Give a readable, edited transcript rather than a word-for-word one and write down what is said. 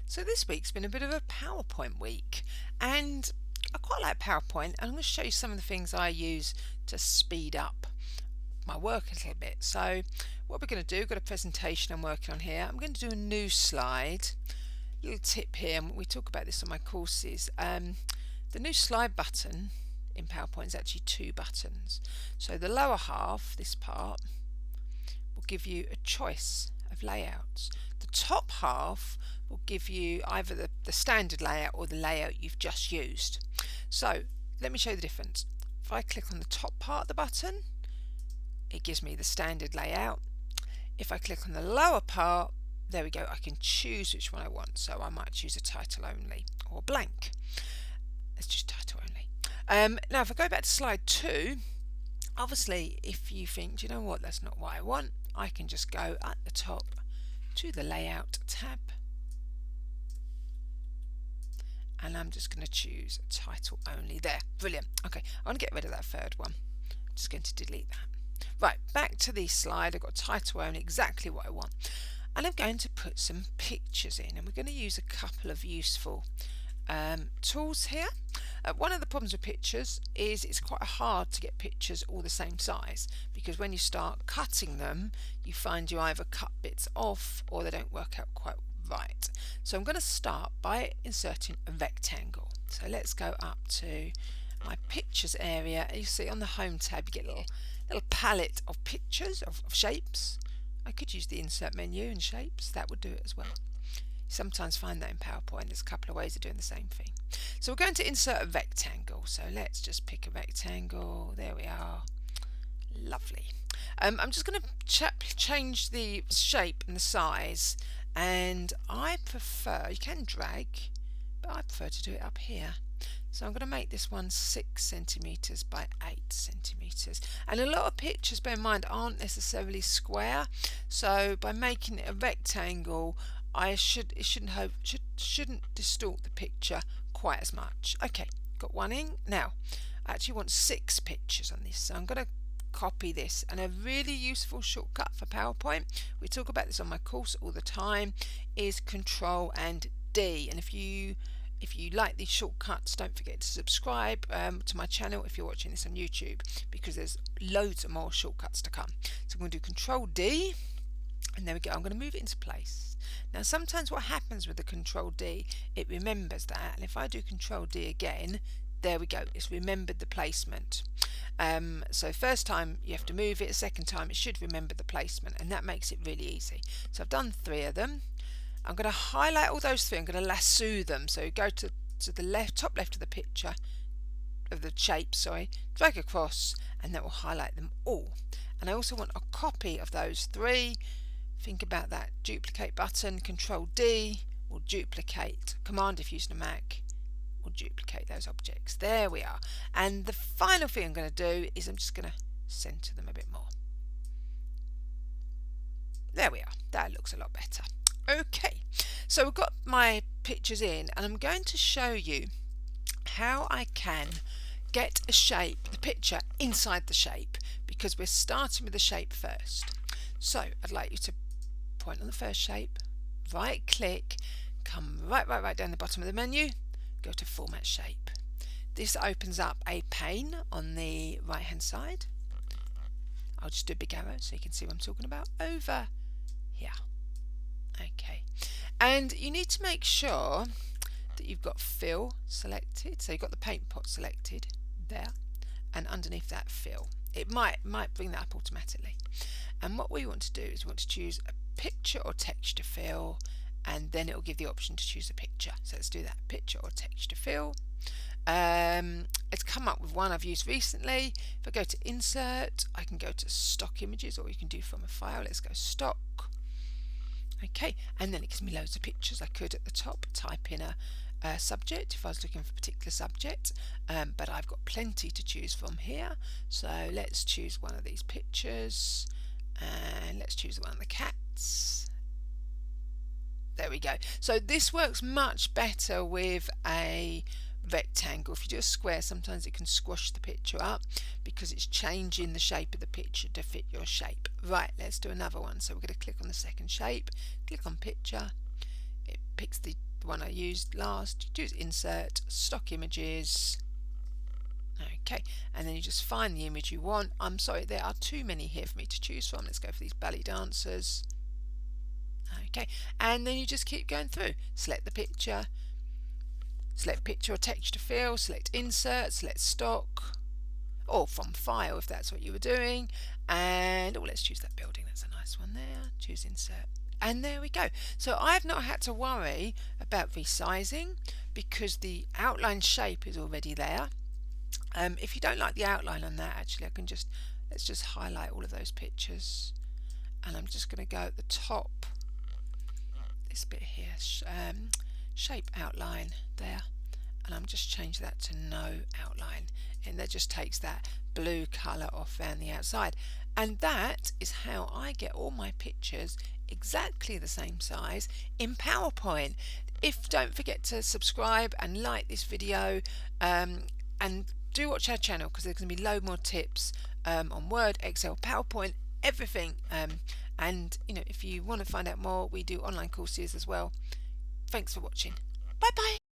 So this week's been a bit of a PowerPoint week, and I quite like PowerPoint, and I'm going to show you some of the things I use to speed up my work a little bit. So what we're going to do, got a presentation I'm working on here. I'm going to do a new slide. Little tip here, and we talk about this on my courses. The new slide button in PowerPoint is actually two buttons. So the lower half, this part, will give you a choice of layouts. The top half will give you either the standard layout or the layout you've just used. So let me show you the difference. If I click on the top part of the button, it gives me the standard layout. If I click on the lower part, there we go, I can choose which one I want. So I might choose a title only or blank. Let's choose title only. Now if I go back to slide 2, obviously if you think, do you know what, that's not what I want, I can just go at the top to the layout tab, and I'm just going to choose title only there. Brilliant. Okay, I want to get rid of that third one. I'm just going to delete that. Right, back to the slide. I've got title only, exactly what I want. And I'm going to put some pictures in, and we're going to use a couple of useful tools here. One of the problems with pictures is it's quite hard to get pictures all the same size, because when you start cutting them you find you either cut bits off or they don't work out quite right. So I'm going to start by inserting a rectangle. So let's go up to my pictures area. You see on the home tab you get a little palette of pictures of shapes. I could use the insert menu and shapes, that would do it as well. You sometimes find that in PowerPoint. There's a couple of ways of doing the same thing. So we're going to insert a rectangle. So let's just pick a rectangle. There we are. Lovely. I'm just going to change the shape and the size, and I prefer, you can drag, but I prefer to do it up here. So I'm going to make this one 6 centimeters by 8 centimeters. And a lot of pictures, bear in mind, aren't necessarily square. So by making it a rectangle, it shouldn't distort the picture quite as much. Okay, got one in. Now I actually want 6 pictures on this, so I'm going to copy this. And a really useful shortcut for PowerPoint, we talk about this on my course all the time, is Control and D. And if you like these shortcuts, don't forget to subscribe to my channel if you're watching this on YouTube, because there's loads of more shortcuts to come. So I'm going to do Control D, and there we go. I'm going to move it into place. Now sometimes what happens with the Control D, it remembers that, and if I do Control D again, there we go, it's remembered the placement. So first time you have to move it, second time it should remember the placement, and that makes it really easy. So I've done 3 of them. I'm going to highlight all those 3. I'm going to lasso them. So go to the top left of the picture, of the shape, sorry, drag across, and that will highlight them all. And I also want a copy of those 3. Think about that duplicate button. Control D will duplicate. Command, if using a Mac, will duplicate those objects. There we are. And the final thing I'm going to do is I'm just going to center them a bit more. There we are. That looks a lot better. Okay, so we've got my pictures in, and I'm going to show you how I can get a shape, the picture inside the shape, because we're starting with the shape first. So I'd like you to point on the first shape, right click, come right down the bottom of the menu, go to Format Shape. This opens up a pane on the right hand side. I'll just do a big arrow so you can see what I'm talking about over here. Okay, and you need to make sure that you've got fill selected. So you've got the paint pot selected there, and underneath that fill. It might bring that up automatically. And what we want to do is we want to choose a picture or texture fill, and then it will give the option to choose a picture. So let's do that, picture or texture fill. It's come up with one I've used recently. If I go to insert, I can go to stock images, or you can do from a file. Let's go stock. Okay, and then it gives me loads of pictures. I could at the top type in a subject if I was looking for a particular subject, but I've got plenty to choose from here. So let's choose one of these pictures, and let's choose one of the cats. There we go. So this works much better with a rectangle. If you do a square, sometimes it can squash the picture up because it's changing the shape of the picture to fit your shape. Right, let's do another one. So we're going to click on the second shape, click on picture. It picks the the one I used last. You do insert stock images. Okay, and then you just find the image you want. I'm sorry, there are too many here for me to choose from. Let's go for these ballet dancers. Okay, and then you just keep going through. Select the picture, select picture or texture fill, select insert, select stock, or from file if that's what you were doing. And let's choose that building. That's a nice one there. Choose insert. And there we go. So I've not had to worry about resizing because the outline shape is already there. If you don't like the outline on that, actually, let's just highlight all of those pictures, and I'm just going to go at the top, this bit here, shape outline there, and I'm just change that to no outline, and that just takes that blue colour off around the outside. And that is how I get all my pictures exactly the same size in PowerPoint. Don't forget to subscribe and like this video, and do watch our channel because there's going to be loads more tips on Word, Excel, PowerPoint, everything. And if you want to find out more, we do online courses as well. Thanks for watching. Bye bye.